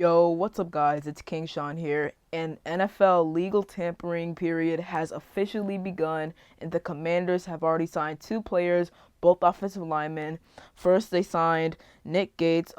Yo, what's up, guys? It's King Sean here. An NFL legal tampering period has officially begun, and the Commanders have already signed two players, both offensive linemen. First, they signed Nick Gates,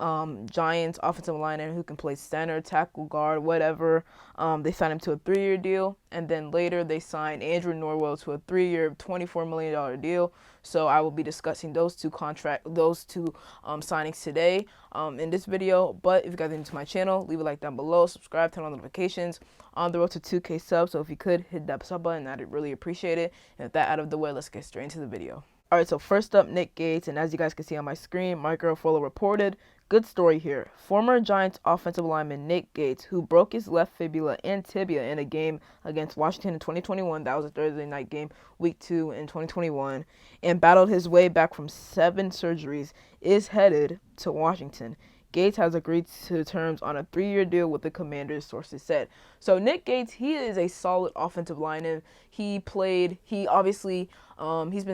Giants offensive lineman who can play center, tackle, guard, whatever. They signed him to a 3-year deal, and then later they signed Andrew Norwell to a 3-year, $24 million deal. So I will be discussing those two signings today in this video. But if you guys are new to my channel, leave a like down below, subscribe, turn on notifications. On the road to 2K subs, so if you could hit that sub button, I'd really appreciate it. And with that out of the way, let's get straight into the video. Alright, so first up, Nick Gates, and as you guys can see on my screen, Mike Garafolo reported, good story here. Former Giants offensive lineman Nick Gates, who broke his left fibula and tibia in a game against Washington in 2021, that was a Thursday night game, week 2 in 2021, and battled his way back from 7 surgeries, is headed to Washington. Gates has agreed to terms on a 3-year deal with the Commanders, sources said. So Nick Gates, he is a solid offensive lineman. He's been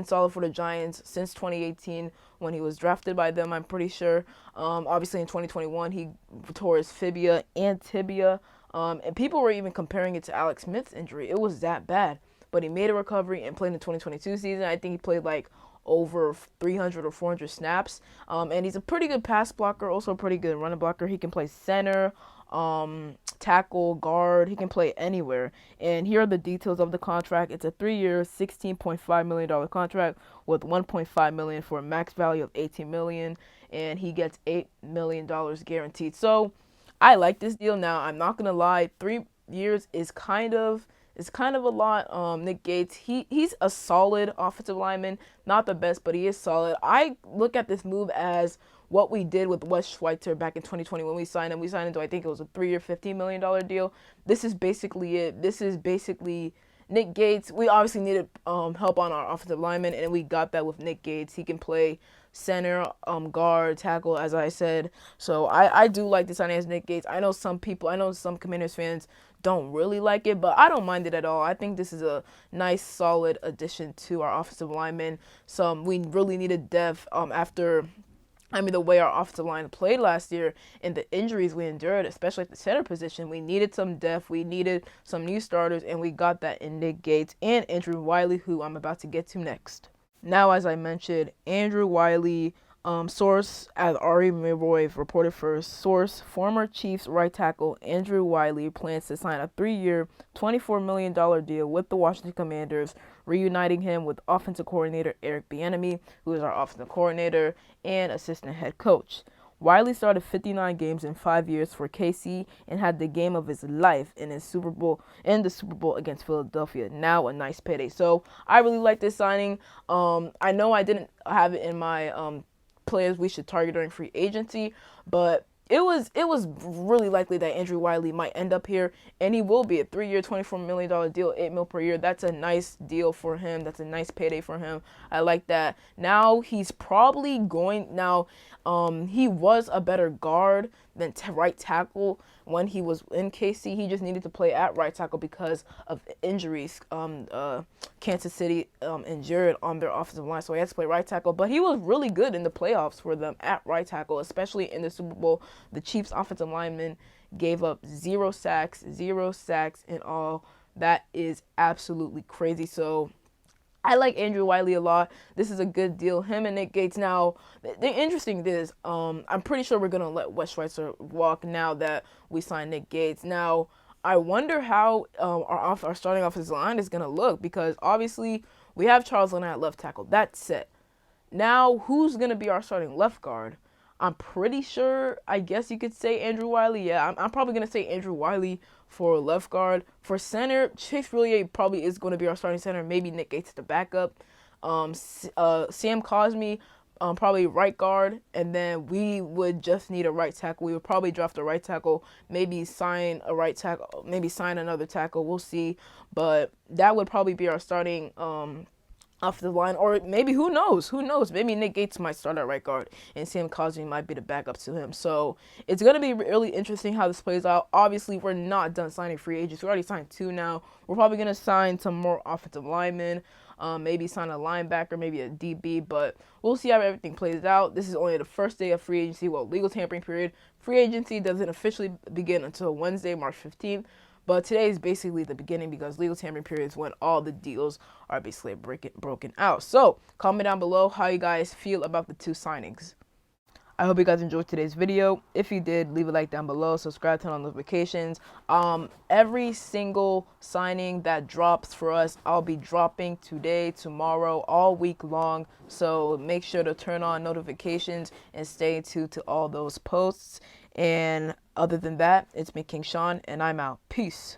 solid for the Giants since 2018 when he was drafted by them, I'm pretty sure. Obviously in 2021, he tore his fibula and tibia. And people were even comparing it to Alex Smith's injury. It was that bad. But he made a recovery and played in the 2022 season. I think he played like over 300 or 400 snaps, and he's a pretty good pass blocker, also a pretty good running blocker. He can play center, tackle, guard. He can play anywhere. And here are the details of the contract. It's a 3-year, $16.5 million contract with $1.5 million for a max value of $18 million, and he gets $8 million guaranteed. So I like this deal. Now, I'm not gonna lie, 3 years is kind of a lot. Nick Gates, he's a solid offensive lineman, not the best, but he is solid. I look at this move as what we did with Wes Schweitzer back in 2020 when we signed him. We signed him to, I think it was a 3-year, $15 million deal. This is basically it. This is basically Nick Gates. We obviously needed help on our offensive lineman, and we got that with Nick Gates. He can play center, guard, tackle, as I said. So I do like the signing as Nick Gates. I know some Commanders fans don't really like it, but I don't mind it at all. I think this is a nice, solid addition to our offensive linemen. We really needed depth the way our offensive line played last year and the injuries we endured, especially at the center position. We needed some depth. We needed some new starters, and we got that in Nick Gates and Andrew Wylie, who I'm about to get to next. Now, as I mentioned, Andrew Wylie, source, as Ari Miroy reported first, source, former Chiefs right tackle Andrew Wylie plans to sign a 3-year, $24 million deal with the Washington Commanders, reuniting him with offensive coordinator Eric Bieniemy, who is our offensive coordinator and assistant head coach. Wylie started 59 games in 5 years for KC and had the game of his life in the Super Bowl against Philadelphia. Now a nice payday. So I really like this signing. I know I didn't have it in my players we should target during free agency, but it was really likely that Andrew Wylie might end up here, and he will be a 3-year, $24 million deal, $8 million per year. That's a nice deal for him. That's a nice payday for him. I like that. Now he's probably going now. He was a better guard than right tackle when he was in KC. He just needed to play at right tackle because of injuries. Kansas City injured on their offensive line, so he had to play right tackle. But he was really good in the playoffs for them at right tackle, especially in the Super Bowl. The Chiefs offensive lineman gave up 0 sacks in all. That is absolutely crazy. So I like Andrew Wylie a lot. This is a good deal. Him and Nick Gates. Now, the interesting thing is, I'm pretty sure we're going to let Wes Schweitzer walk now that we signed Nick Gates. Now, I wonder how our starting offensive line is going to look, because obviously we have Charles Leno at left tackle. That's set. Now, who's going to be our starting left guard? I'm pretty sure, I guess you could say Andrew Wylie. Yeah, I'm probably going to say Andrew Wylie for left guard. For center, Chase Roulier probably is going to be our starting center. Maybe Nick Gates the backup. Sam Cosmi, probably right guard. And then we would just need a right tackle. We would probably draft a right tackle. Maybe sign a right tackle. Maybe sign another tackle. We'll see. But that would probably be our starting off the line, or maybe who knows? Maybe Nick Gates might start at right guard, and Sam Cosmi might be the backup to him. So it's gonna be really interesting how this plays out. Obviously, we're not done signing free agents. We already signed 2 now. We're probably gonna sign some more offensive linemen. maybe sign a linebacker, maybe a DB, but we'll see how everything plays out. This is only the first day of free agency, well, legal tampering period. Free agency doesn't officially begin until Wednesday, March 15th. But today is basically the beginning because legal tampering period is when all the deals are basically broken out. So comment down below how you guys feel about the two signings. I hope you guys enjoyed today's video. If you did, leave a like down below, subscribe, turn on notifications. Every single signing that drops for us, I'll be dropping today, tomorrow, all week long. So make sure to turn on notifications and stay tuned to all those posts. And other than that, it's me, King Sean, and I'm out. Peace.